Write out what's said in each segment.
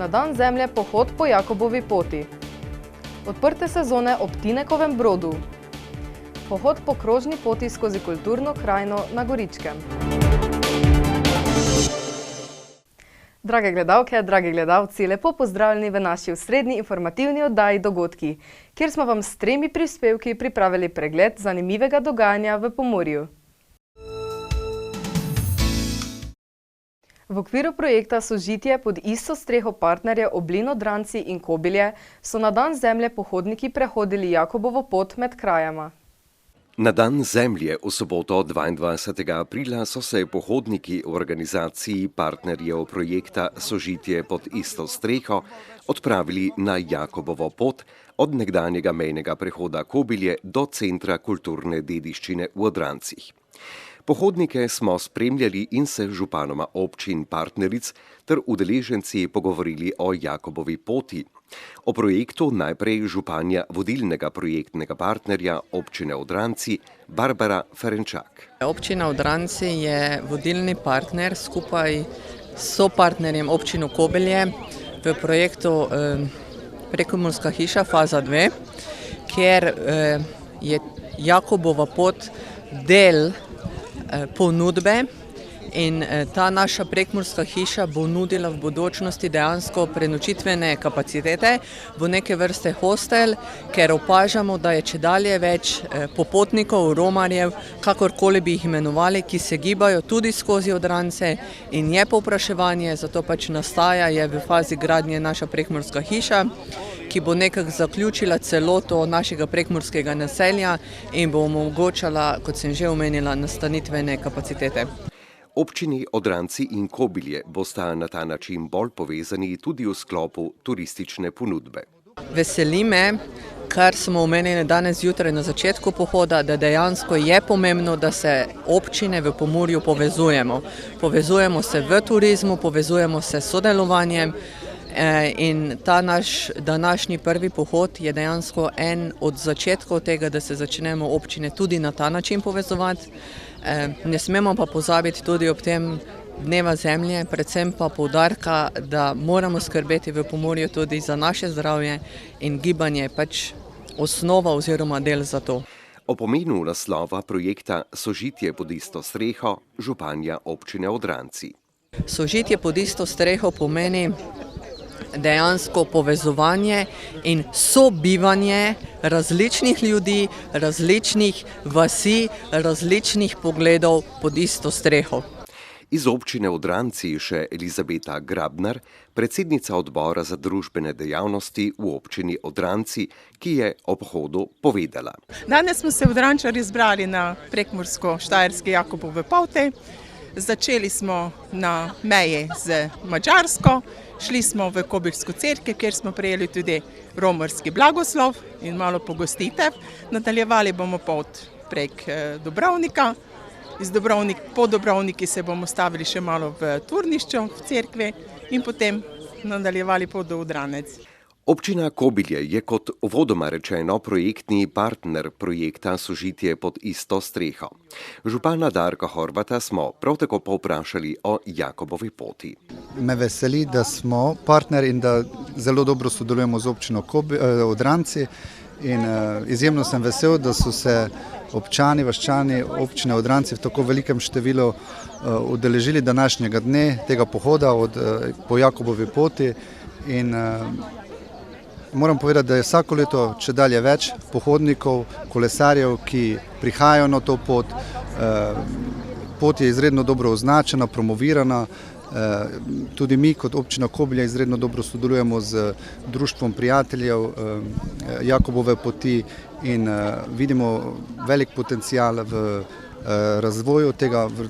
Na dan zemlje pohod po Jakobovi poti. Odprte sezone ob Tinekovem Brodu. Pohod po krožni poti skozi kulturno krajino na Goričkem. Drage gledalke, dragi gledalci, lepo pozdravljeni v naši osrednji informativni oddaji Dogodki, kjer smo vam s 3 prispevki pripravili pregled zanimivega dogajanja v Pomurju. V okviru projekta Sožitje pod isto streho partnerjev Oblin, Odranci in Kobilje so na dan zemlje pohodniki prehodili Jakobovo pot med krajama. Na dan zemlje v soboto 22. aprila so se pohodniki v organizaciji partnerjev projekta Sožitje pod isto streho odpravili na Jakobovo pot od nekdanjega mejnega prehoda Kobilje do centra kulturne dediščine v Odrancih. Pohodnike smo spremljali in se županoma občin partneric ter udeleženci pogovorili o Jakobovi poti. O projektu najprej županja vodilnega projektnega partnerja občine Odranci Barbara Ferenčak. Občina Odranci je vodilni partner skupaj s sopartnerjem občino Kobilje v projektu Prekomurska hiša faza 2, kjer je Jakobova pot del ponudbe in ta naša prekmurska hiša bo nudila v bodočnosti dejansko prenočitvene kapacitete, bo neke vrste hostel, ker opažamo, da je čedalje več popotnikov, romarjev, kakorkoli bi jih imenovali, ki se gibajo tudi skozi Odrance in je povpraševanje, zato pač nastaja, je v fazi gradnje naša prekmurska hiša, ki bo nekako zaključila celoto našega prekmurskega naselja in bo omogočala, kot sem že omenila, nastanitvene kapacitete. Občini Odranci in Kobilje bosta na ta način bolj povezani tudi v sklopu turistične ponudbe. Veseli me, kar smo omenili danes zjutraj na začetku pohoda, da dejansko je pomembno, da se občine v Pomurju povezujemo. Povezujemo se v turizmu, povezujemo se s sodelovanjem in ta naš današnji prvi pohod je dejansko en od začetkov tega, da se začnemo občine tudi na ta način povezovati. Ne smemo pa pozabiti tudi ob tem dneva zemlje, predvsem pa poudarka, da moramo skrbeti v Pomurju tudi za naše zdravje in gibanje pač osnova oziroma del za to. O pomenu naslova projekta Sožitje pod isto streho županja občine Odranci. Sožitje pod isto streho pomeni dejansko povezovanje in sobivanje različnih ljudi, različnih vasi, različnih pogledov pod isto streho. Iz občine Odranci še Elizabeta Grabnar, predsednica odbora za družbene dejavnosti v občini Odranci, ki je ob pohodu povedala. Danes smo se Odrančarji zbrali na prekmursko-štajerski Jakobove poti. Začeli smo na meji z Madžarsko, šli smo v Kobiljsko cerkev, kjer smo prejeli tudi romarski blagoslov in malo pogostitev. Nadaljevali bomo pot prek Dubrovnika. Po Dubrovniki se bomo stavili še malo v Turnišču, v cerkvi in potem nadaljevali pot do Odranec. Občina Kobilje je kot uvodoma rečeno projektni partner projekta Sožitje pod isto streho. Župana Darka Horvata smo prav tako povprašali o Jakobovi poti. Me veseli, da smo partner in da zelo dobro sodelujemo z občino Odranci in izjemno sem vesel, da so se občani, vaščani občine Odranci v tako velikem številu udeležili današnjega dne tega pohoda po Jakobovi poti in moram povedati, da je vsako leto čedalje več pohodnikov, kolesarjev, ki prihajajo na to pot. Pot je izredno dobro označena, promovirana. Tudi mi kot občina Kobilje izredno dobro sodelujemo z društvom prijateljev Jakobove poti in vidimo velik potencial v razvoju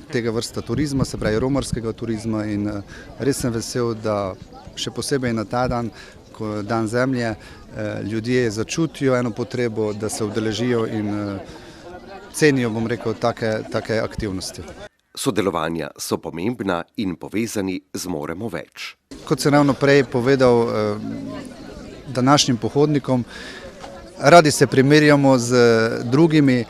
tega vrsta turizma, se pravi romarskega turizma in res sem vesel, da še posebej na ta dan, ko dan zemlje, ljudje začutijo eno potrebo, da se udeležijo in cenijo, bom rekel, take aktivnosti. Sodelovanja so pomembna in povezani zmoremo več. Kot sem ravno prej povedal današnjim pohodnikom, radi se primerjamo z drugimi,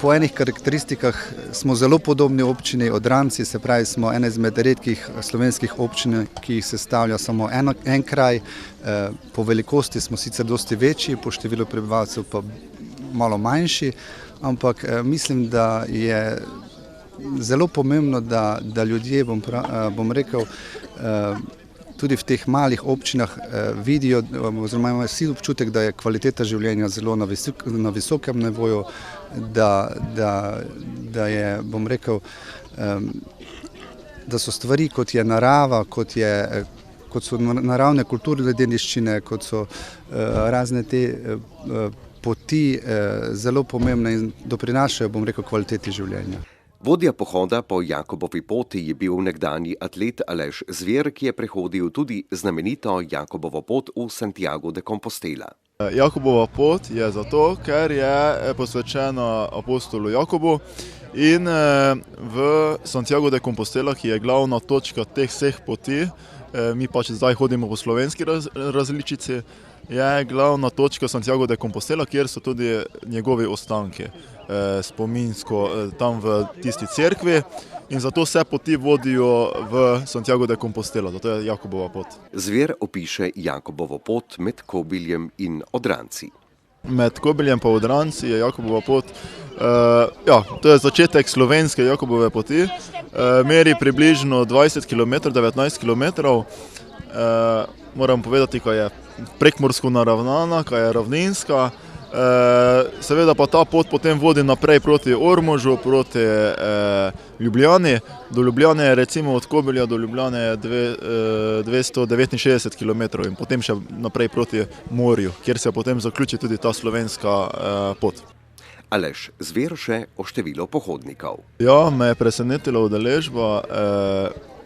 Po enih karakteristikah smo zelo podobni občini Odranci, se pravi, smo ena izmed redkih slovenskih občin, ki jih sestavlja samo en kraj. Po velikosti smo sicer dosti večji, po številu prebivalcev pa malo manjši, ampak mislim, da je zelo pomembno, da ljudje, bom rekel, tudi v teh malih občinah vidijo, oziroma imajo vsi občutek, da je kvaliteta življenja zelo na visokem nivoju, da je, bom rekel, da so stvari, kot je narava, kot so naravne kulturne dediščine, kot so razne te poti zelo pomembne in doprinašajo, bom rekel, kvaliteti življenja. Vodja pohoda po Jakobovi poti je bil nekdanji atlet Aleš Zver, ki je prehodil tudi znamenito Jakobovo pot v Santiago de Compostela. Jakobova pot je zato, ker je posvečena apostolu Jakobu in v Santiago de Compostela, ki je glavna točka teh vseh poti, mi pač zdaj hodimo po slovenski različici, je glavna točka Santiago de Compostela, kjer so tudi njegovi ostanki spominsko tam v tisti cerkvi in zato vse poti vodijo v Santiago de Compostela, zato je Jakobova pot. Zver opiše Jakobovo pot med Kobiljem in Odranci. Med Kobiljem pa Odranci je Jakobova pot, to je začetek slovenske Jakobove poti, meri približno 20 km, 19 km. Moram povedati, ko je prekmursko naravnana, ko je ravninska. Seveda pa ta pot potem vodi naprej proti Ormožu, proti Ljubljani. Do Ljubljane je recimo od Kobilja do Ljubljane je 269 km in potem še naprej proti morju, kjer se potem zaključi tudi ta slovenska pot. Aleš Zver še o številu pohodnikov. Ja, me je presenetila udeležba.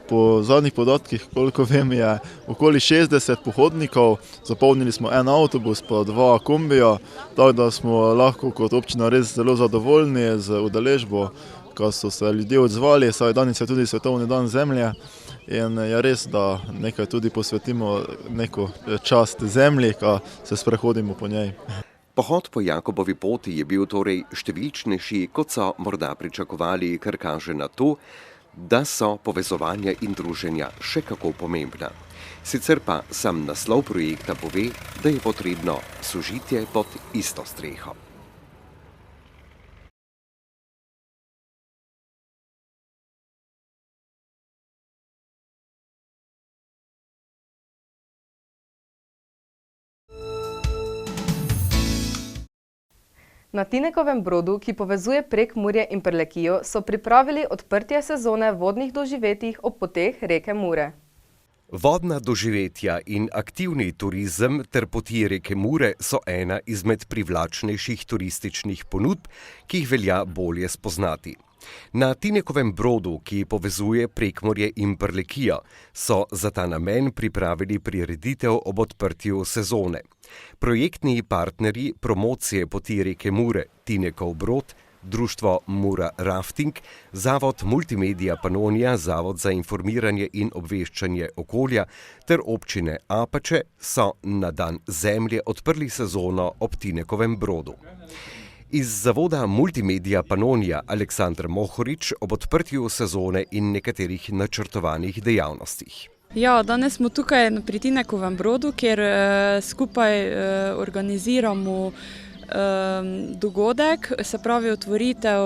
Po zadnjih podatkih, koliko vem, je okoli 60 pohodnikov, zapolnili smo en avtobus pa 2 kombija, tako da smo lahko kot občina res zelo zadovoljni z udeležbo, ko so se ljudje odzvali, saj danes je tudi Svetovni dan zemlje in je res, da nekaj tudi posvetimo neko čast zemlji, ko se sprehodimo po njej. Pohod po Jakobovi poti je bil torej številčnejši, kot so morda pričakovali, kar kaže na to, da so povezovanja in druženja še kako pomembna. Sicer pa sam naslov projekta pove, da je potrebno sožitje pod isto streho. Na Tinekovem brodu, ki povezuje Prekmurje in Prlekijo, so pripravili odprtje sezone vodnih doživetij ob poteh reke Mure. Vodna doživetja in aktivni turizem ter poti reke Mure so ena izmed privlačnejših turističnih ponudb, ki jih velja bolje spoznati. Na Tinekovem brodu, ki povezuje Prekmurje in Prlekijo, so za ta namen pripravili prireditev ob odprtju sezone. Projektni partnerji promocije poti reke Mure, Tinekov brod, Društvo Mura Rafting, Zavod Multimedia Panonija, Zavod za informiranje in obveščanje okolja ter občine Apače so na dan zemlje odprli sezono ob Tinekovem brodu. Iz Zavoda Multimedia Panonija Aleksandr Mohorič ob odprtju sezone in nekaterih načrtovanih dejavnostih. Ja, danes smo tukaj pri Tinekovem brodu, kjer skupaj organiziramo dogodek, se pravi otvoritev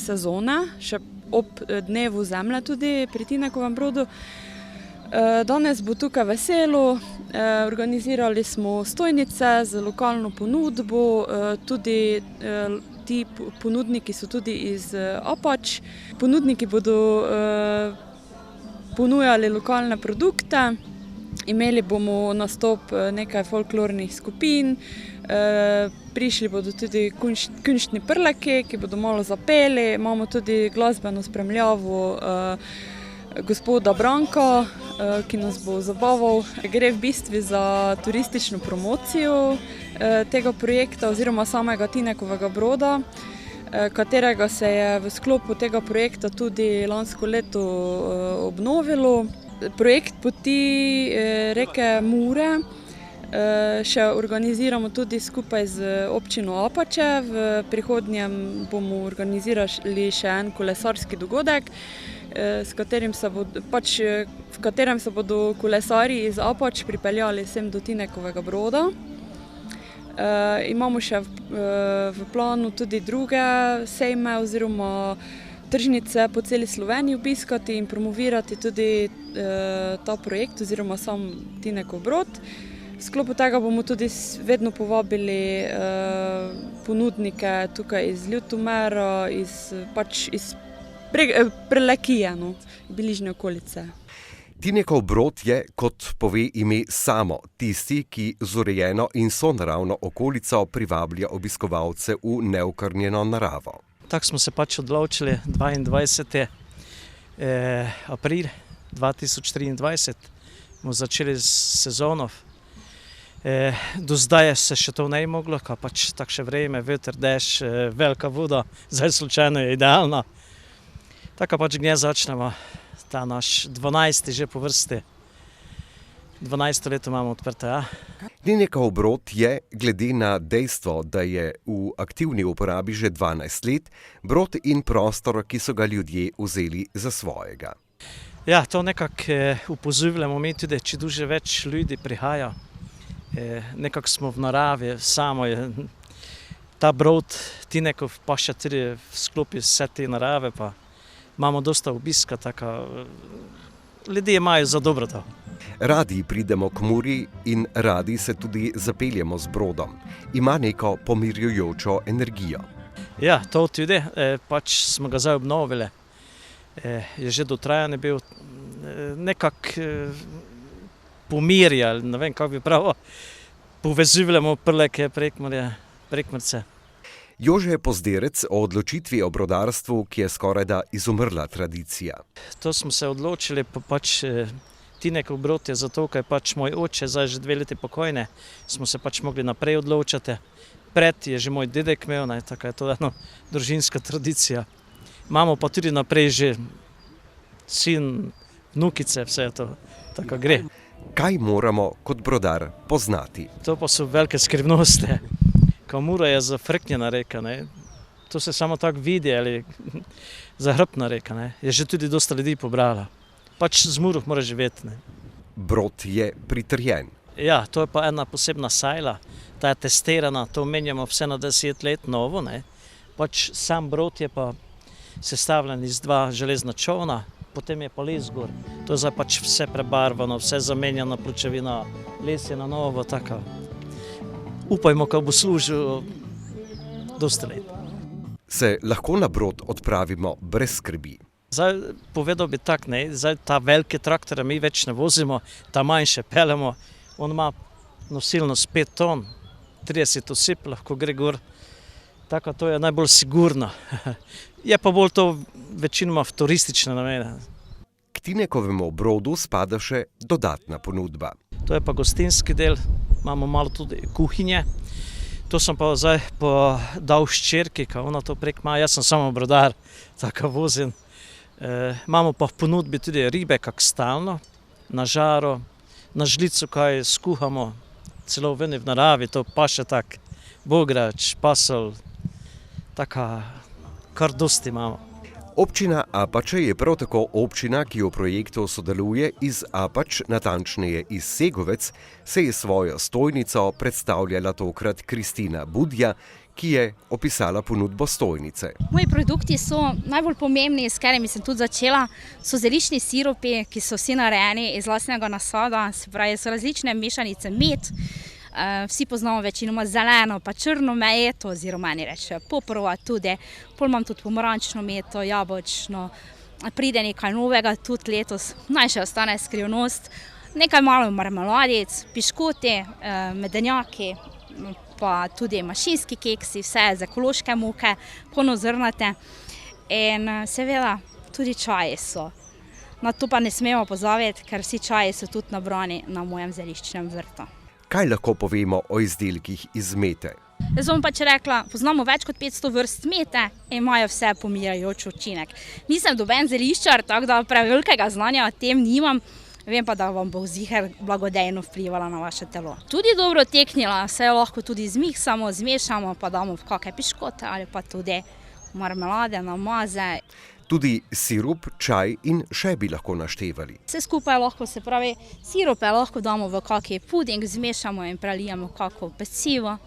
sezone, še ob dnevu zemlje tudi pri Tinekovem brodu. Danes bo tukaj veselo, organizirali smo stojnice z lokalno ponudbo, tudi ti ponudniki so tudi iz Apač. Ponudniki bodo ponujali lokalne produkte, imeli bomo nastop nekaj folklornih skupin, prišli bodo tudi kunštni prleki, ki bodo malo zapeli, imamo tudi glasbeno spremljavo gospoda Branka, ki nas bo zabaval. Gre v bistvu za turistično promocijo tega projekta oziroma samega Tinekovega broda, katerega se je v sklopu tega projekta tudi lansko leto obnovilo. Projekt poti reke Mure Še organiziramo tudi skupaj z občino Apače. V prihodnjem bomo organizirali še en kolesarski dogodek, v katerem se bodo kolesarji iz Apač pripeljali sem do Tinekovega Broda. Imamo še v planu tudi druge sejme oziroma tržnice po celi Sloveniji obiskati in promovirati tudi ta projekt oziroma sam Tinekov Brod. V sklopu tega bomo tudi vedno povabili ponudnike tukaj iz Ljutomera, iz Prlekije, bližnje okolice. Tinekov Brod je, kot pove ime samo, tisti, ki z urejeno in sonaravno okolico privablja obiskovalce v neokrnjeno naravo. Tako smo se odločili 22. april 2023, bomo začeli s sezono. Do zdaj se še to ne je moglo, ker takšne vreme, veter, dež, velika voda, zdaj slučajno je idealno. Tako gnje začnemo, ta naš 12. že po vrsti. 12. leto imamo odprte, ja. Tinekov Brod je, glede na dejstvo, da je v aktivni uporabi že 12 let, brod in prostor, ki so ga ljudje vzeli za svojega. Ja, to nekako upozorjamo mi tudi, če duže več ljudi prihaja. Nekako smo v naravi, samo je ta brod Tinekov pa še tudi v sklopi vse te narave, pa imamo dosta obiska, tako ljudje imajo za dobro to. Radi pridemo k Muri in radi se tudi zapeljemo z brodom. Ima neko pomirjujočo energijo. Ja, to tudi, smo ga zdaj obnovili. Je že dotrajan bil, nekako pomirja, ne vem, kako bi pravo, povezujemo Prleke, Prekmurje, Prekmurce. Jože Pozderec o odločitvi o brodarstvu, ki je skorajda izumrla tradicija. To smo se odločili, Tinekov Brod je zato, ker moj oče, zdaj že 2 leti pokojne, smo se mogli naprej odločiti. Pred je že moj dedek imel, tako je to ena družinska tradicija. Imamo pa tudi naprej že sin, vnukice, vse to, tako gre. Kaj moramo kot brodar poznati? To pa so velike skrivnosti. Mura je zafrknjena reka, to se samo tako vidi, ali zahrbtna reka, je že tudi dosta ljudi pobrala. Z Muro mora živeti. Brod je pritrjen. Ja, to je pa ena posebna sajla, ta je testirana, to menjamo vse na 10 let novo. Sam brod je pa sestavljen iz 2 železna čovna, potem je pa les gor. To je zdaj vse prebarvano, vse zamenjana pločevina, les je na novo, tako. Upajmo, ko bo služil dosta let. Se lahko na brod odpravimo brez skrbi? Zdaj povedal bi tako, zdaj ta velike traktore mi več ne vozimo, ta manjše peljemo. On ima nosilnost 5 ton, 30 oseb lahko gre gor. Tako to je najbolj sigurno. Je pa bolj to večinoma v turistične namene. K Tinekovemu Brodu spada še dodatna ponudba. To je pa gostinski del, imamo malo tudi kuhinje. To sem pa zdaj dal ščerki, ko ona to prek ima, jaz sem samo brodar, tako vozim. Imamo pa v ponudbi tudi ribe, kak stalno, na žaro, na žlico, kaj skuhamo, celo ven v naravi, to pa še tak, bograč, pasol, taka, kar dosti imamo. Občina Apače je prav tako občina, ki v projektu sodeluje. Iz Apač, natančneje iz Segovec, se je svojo stojnico predstavljala tokrat Kristina Budja, ki je opisala ponudbo stojnice. Moji produkti so najbolj pomembni, s katerimi sem tudi začela, so zeliščni sirupi, ki so vsi narejeni iz lastnega nasada, se pravi, so različne mešanice med. Vsi poznamo večinoma zeleno pa črno meto, oziroma eni rečejo poprova tudi. Pol imam tudi pomarančno meto, jabolčno, pride nekaj novega tudi letos, naj še ostane skrivnost. Nekaj malo marmeladic, piškoti, medenjaki, pa tudi mašinski keksi, vse z ekološke moke, polnozrnate. In seveda tudi čaji so. Na to pa ne smemo pozabiti, ker vsi čaji so tudi nabrani na mojem zeliščnem vrtu. Kaj lahko povemo o izdelkih iz mete? Jaz bom rekla, poznamo več kot 500 vrst mete in imajo vse pomirajoč učinek. Nisem doben zeliščar, tako da prevelikega znanja o tem nimam. Vem pa, da vam bo ziher blagodejno vplivala na vaše telo. Tudi dobro teknila, se lahko tudi zmiksamo, zmešamo, pa damo v kakšne piškote ali pa tudi marmelade, namaze. Tudi sirup, čaj in še bi lahko naštevali. Vse skupaj lahko, se pravi, sirupe lahko damo v kakšen puding, zmešamo in prelijemo kakšno pecivo,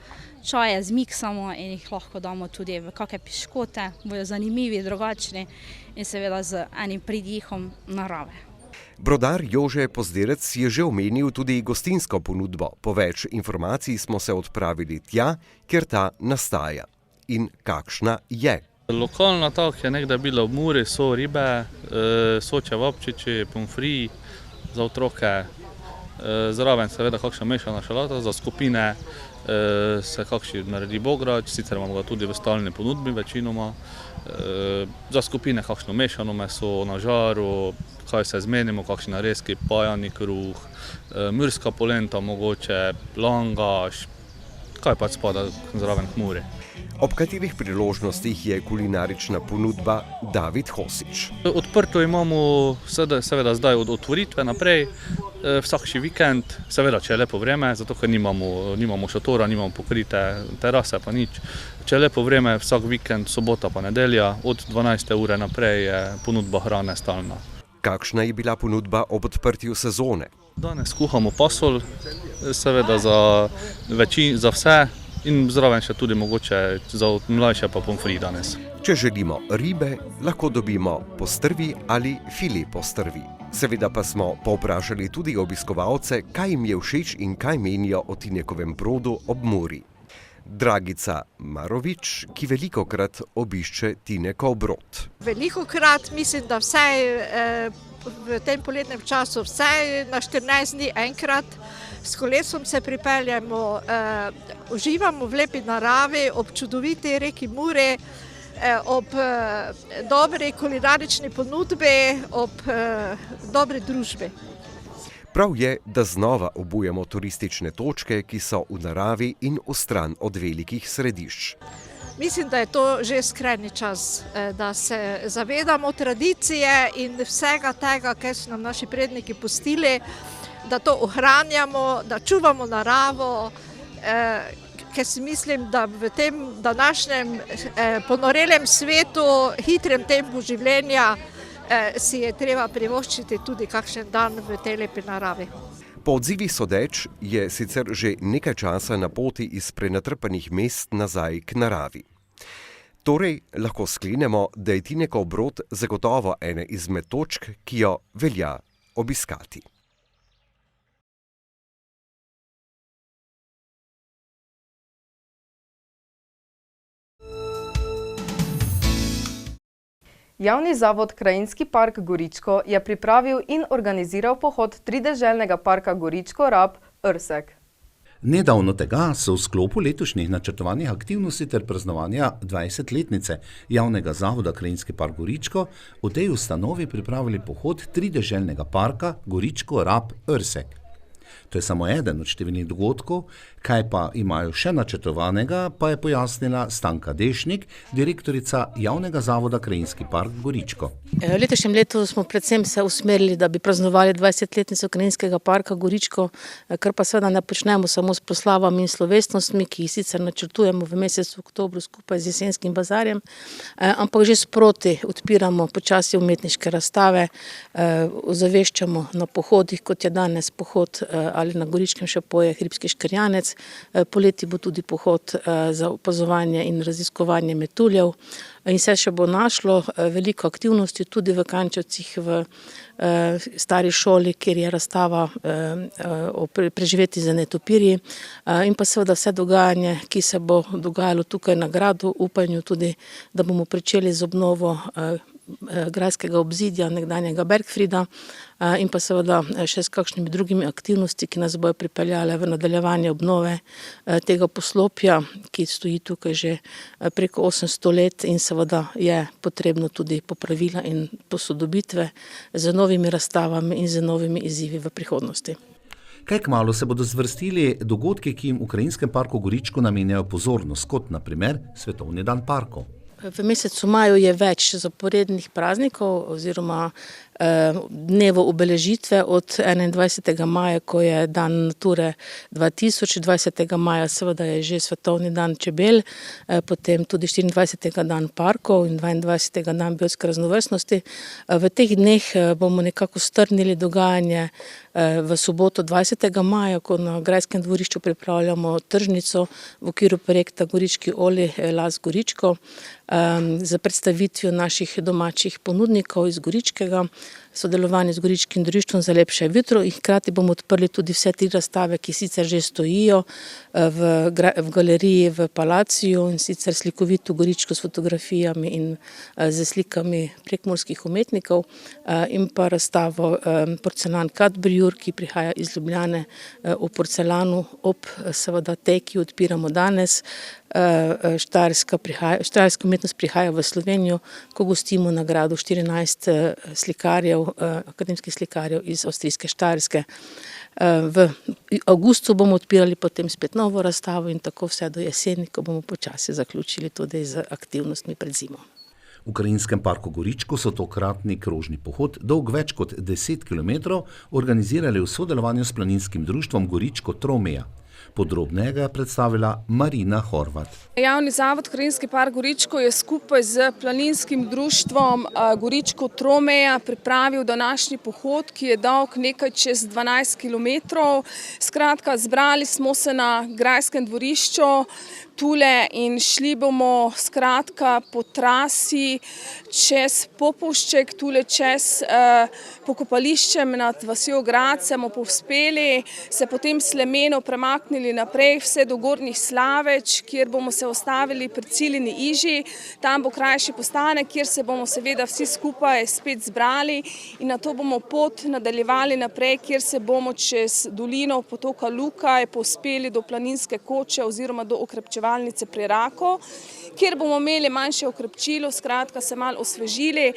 čaje zmiksamo in jih lahko damo tudi v kakšne piškote, bojo zanimivi, drugačni in seveda z enim pridihom narave. Brodar Jože Pozderec je že omenil tudi gostinsko ponudbo. Po več informacij smo se odpravili tja, kjer ta nastaja. In kakšna je? Lokalna tak je nekdaj bila v Muri, so ribe, so čevapčiči, pomfri za otroke, zraven seveda kakšna mešana šalata, za skupine se kakšni naredi bograč, sicer imamo ga tudi v stalni ponudbi večinoma, za skupine kakšno mešano meso na žaru, kaj se zmenimo, kakšni narezki, pajani kruh, murska polenta mogoče, langaš, kaj pa spada zraven k Muri. Ob katerih priložnostih je kulinarična ponudba David Hosič? Odprto imamo seveda zdaj od otvoritve naprej, vsakši vikend, seveda če je lepo vreme, zato ker nimamo šatora, nimamo pokrite terase pa nič. Če je lepo vreme, vsak vikend, sobota pa nedelja, od 12. ure naprej je ponudba hrane stalna. Kakšna je bila ponudba ob odprtju sezone? Danes kuhamo pasol, seveda za vse. In zraven še tudi mogoče za mlajše pa pomfri danes. Če želimo ribe, lahko dobimo postrvi ali file postrvi. Seveda pa smo povprašali tudi obiskovalce, kaj jim je všeč in kaj menijo o Tinekovem brodu ob Muri. Dragica Marovič, ki velikokrat obišče Tinekov brod. Velikokrat, mislim, da vsaj v tem poletnem času vsaj na 14 dni enkrat. S kolesom se pripeljemo, uživamo v lepi naravi, ob čudoviti reki Muri, ob dobri kulinarični ponudbi, ob dobri družbi. Prav je, da znova obujamo turistične točke, ki so v naravi in stran od velikih središč. Mislim, da je to že skrajni čas, da se zavedamo tradicije in vsega tega, kar so nam naši predniki pustili, da to ohranjamo, da čuvamo naravo, ker si mislim, da v tem današnjem ponorelem svetu, hitrem tempu življenja, si je treba privoščiti tudi kakšen dan v tej lepi naravi. Po odzivih sodeč je sicer že nekaj časa na poti iz prenatrpanih mest nazaj k naravi. Torej lahko sklenemo, da je Tinekov brod zagotovo ena izmed točk, ki jo velja obiskati. Javni zavod Krajinski park Goričko je pripravil in organiziral pohod trideželnega parka Goričko-Rab Irsek. Nedavno tega so v sklopu letošnjih načrtovanih aktivnosti ter praznovanja 20-letnice Javnega zavoda Krajinski park Goričko v tej ustanovi pripravili pohod trideželnega parka Goričko-Rab Irsek. To je samo eden od številnih dogodkov, kaj pa imajo še načrtovanega, pa je pojasnila Stanka Dešnik, direktorica Javnega zavoda Krajinski park Goričko. V letošnjem letu smo predvsem se usmerili, da bi praznovali 20-letnico Krajinskega parka Goričko, kar pa seveda ne počnemo samo s proslavami in slovesnostmi, ki jih sicer načrtujemo v mesecu oktobru skupaj z jesenskim bazarjem, ampak že sproti odpiramo počasi umetniške razstave, ozaveščamo na pohodih, kot je danes pohod ali na Goričkem šepoje Hribski škrjanec. Poleti bo tudi pohod za opazovanje in raziskovanje metuljev. In se še bo našlo veliko aktivnosti tudi v Kančevcih v stari šoli, kjer je razstava o preživeti za netopirji in pa seveda vse dogajanje, ki se bo dogajalo tukaj na gradu, upanju tudi, da bomo pričeli z obnovo grajskega obzidja, nekdanjega Bergfrida in pa seveda še s kakšnimi drugimi aktivnosti, ki nas bojo pripeljale v nadaljevanje obnove tega poslopja, ki stoji tukaj že preko 800 let in seveda je potrebno tudi popravila in posodobitve z novimi razstavami in z novimi izzivi v prihodnosti. Kaj kmalu se bodo zvrstili dogodki, ki jim v Krajinskem parku Goričko namenjajo pozornost, kot na primer Svetovni dan parkov. V mesecu maju je več zaporednih praznikov oziroma dnevo obeležitve od 21. maja, ko je dan Nature 2000, 20. maja seveda je že svetovni dan čebel, potem tudi 24. dan parkov in 22. dan biotske raznovrstnosti. V teh dneh bomo nekako strnili dogajanje v soboto 20. maja, ko na Grajskem dvorišču pripravljamo tržnico v okviru projekta Gorički Oli Las Goričko za predstavitvijo naših domačih ponudnikov iz Goričkega, sodelovanje z Goričkim društvom za lepše jutro in hkrati bomo odprli tudi vse 3 razstave, ki sicer že stojijo v galeriji v Palaciju, in sicer slikovito Goričko s fotografijami in z slikami prekmurskih umetnikov in pa razstavo Porcelan Cadbriur, ki prihaja iz Ljubljane v porcelanu ob seveda tej, ki jo odpiramo danes. Štajerska umetnost prihaja v Slovenijo, ko gostimo nagrado 14 slikarjev, akademskih slikarjev iz avstrijske Štajerske. V avgustu bomo odpirali potem spet novo razstavo in tako vse do jeseni, ko bomo počasi zaključili tudi z aktivnostmi pred zimo. V Krajinskem parku Goričko so tokratni krožni pohod, dolg več kot 10 km, organizirali v sodelovanju s planinskim društvom Goričko Tromeja. Podrobneje ga je predstavila Marina Horvat. Javni zavod Krajinski park Goričko je skupaj z planinskim društvom Goričko Tromeja pripravil današnji pohod, ki je dolg nekaj čez 12 km. Skratka, zbrali smo se na Grajskem dvorišču tule in šli bomo skratka po trasi čez Popovšček, tule čez pokopališčem nad vasjo Gradce, bomo povzpeli, se potem Slemeno premaknili naprej vse do Gornjih Slaveč, kjer bomo se ustavili pri Ciljini Iži. Tam bo krajši postanek, kjer se bomo seveda vsi skupaj spet zbrali in nato bomo pot nadaljevali naprej, kjer se bomo čez dolino potoka Lukaj povzpeli do Planinske koče oziroma do okrepčevalnice pri Raku, kjer bomo imeli manjše okrepčilo, skratka se malo osvežili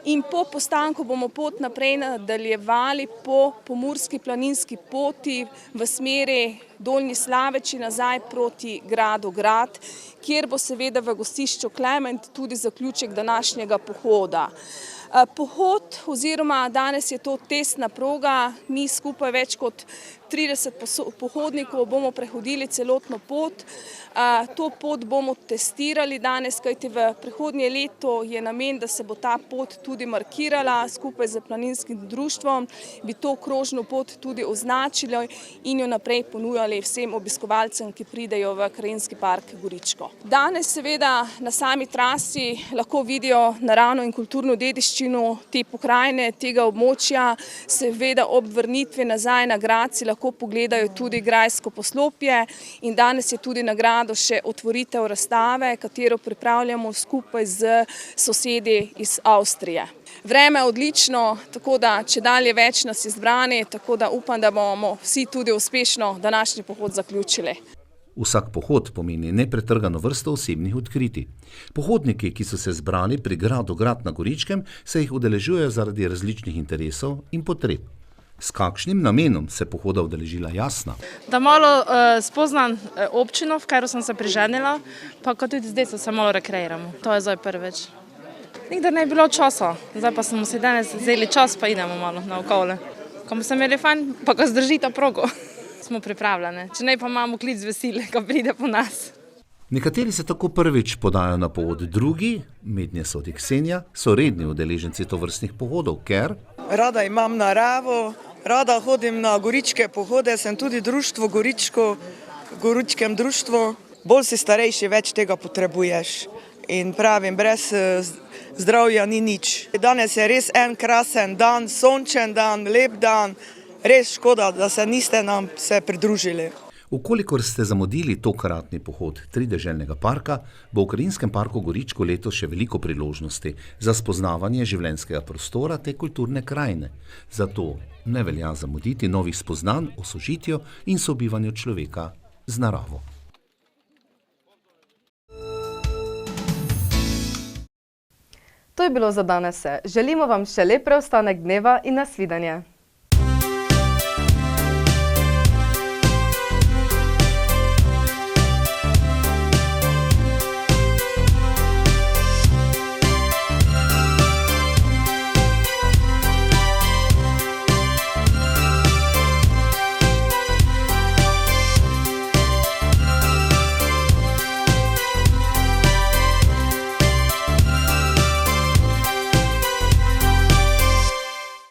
in po postanku bomo pot naprej nadaljevali po pomurski planinski poti v smeri Dolnji Slaveči nazaj proti gradu Grad, kjer bo seveda v gostišču Klement tudi zaključek današnjega pohoda. Pohod oziroma danes je to testna proga, mi skupaj več kot 30 pohodnikov bomo prehodili celotno pot. To pot bomo testirali danes, kajti v prihodnje leto je namen, da se bo ta pot tudi markirala skupaj z planinskim društvom, bi to krožno pot tudi označili in jo naprej ponujali vsem obiskovalcem, ki pridejo v Krajinski park Goričko. Danes seveda na sami trasi lahko vidijo naravno in kulturno dediščino te pokrajine, tega območja, seveda ob vrnitvi nazaj na Gradci lahko pogledajo tudi grajsko poslopje in danes je tudi nagrado še otvoritev razstave, katero pripravljamo skupaj z sosedi iz Avstrije. Vreme je odlično, tako da čedalje več nas je zbrani, tako da upam, da bomo vsi tudi uspešno današnji pohod zaključili. Vsak pohod pomeni nepretrgano vrsto osebnih odkritij. Pohodniki, ki so se zbrali pri gradu Grad na Goričkem, se jih udeležujejo zaradi različnih interesov in potreb. S kakšnim namenom se pohoda udeležila Jasna? Da malo spoznam občino, v katero sem se priženila, pa tudi zdaj se malo rekreiramo. To je zdaj prvič. Nikdar ne je bilo časa, zdaj pa smo si danes vzeli čas, pa idemo malo naokoli. Ko bomo se imeli fajn, pa ko zdrži ta progo, smo pripravljene. Če ne, pa imamo klic vesile, ko pride po nas. Nekateri se tako prvič podajo na pohod, drugi, mednje sodi Ksenija, so redni udeleženci tovrstnih pohodov, ker rada imam naravo, rada hodim na goričke pohode, sem tudi društvo Goričko, v Goričkem društvu. Bolj si starejši, več tega potrebuješ. In pravim, brez zdravja ni nič. Danes je res en krasen dan, sončen dan, lep dan. Res škoda, da se niste nam se pridružili. Ukolikor ste zamudili tokratni pohod trideželnega parka, bo v Krajinskem parku Goričko letos še veliko priložnosti za spoznavanje življenjskega prostora te kulturne krajine. Zato ne velja zamuditi novih spoznanj o sožitju in sobivanju človeka z naravo. To je bilo za danes vse. Želimo vam še lep preostanek dneva in nasvidenje.